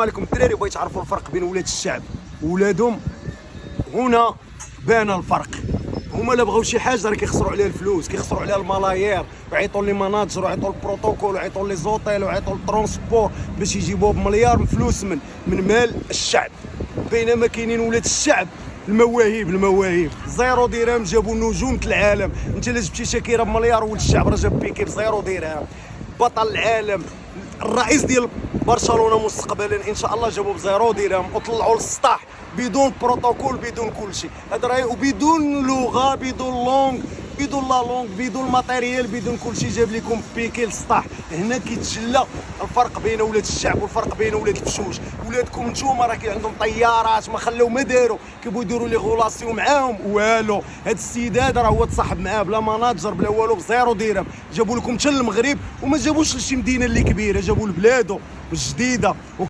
عليكم الدراري، بغيت تعرفوا الفرق بين ولاد الشعب وولادهم. هنا بان الفرق. هما لا بغاو شي حاجه راه كيخسروا عليها الفلوس، كيخسروا عليها الملايير، ويعيطوا لي ماناجر ويعيطوا البروتوكول ويعيطوا لي زوطيل ويعيطوا الترونسبور باش يجيبوه بمليار من فلوس من مال الشعب. بينما كاينين ولاد الشعب المواهب زيرو درهم جابوا نجومة العالم. انت الا جبتي شاكيره بمليار، ولد الشعب راه جاب بيكي بزيرو درهم. بطل العالم الرئيس ديال برشلونه مستقبلا ان شاء الله جابوا بزيرو درهم وطلعوا للسطح بدون بروتوكول بدون كل شيء. هذا راهي وبدون لغه بدون لونغ بدون لا لونغ بدون ماتيريال بدون كل شيء، جاب لكم بيكي للسطح. هنا كيتجلى الفرق بين ولاد الشعب والفرق بين ولاد الفشوش. ولادكم نتوما راه كاين عندهم طيارات ما خلاو ما داروا، كيبغيو يديروا لي غولاسيون معاهم والو. هذا السيد هذا راه هو تصاحب معاه بلا ماناجر بلا والو بزيرو درهم. جابوا لكم حتى المغرب وما جابوش لشي مدينه اللي كبيره، جابوا لبلادو الجديده.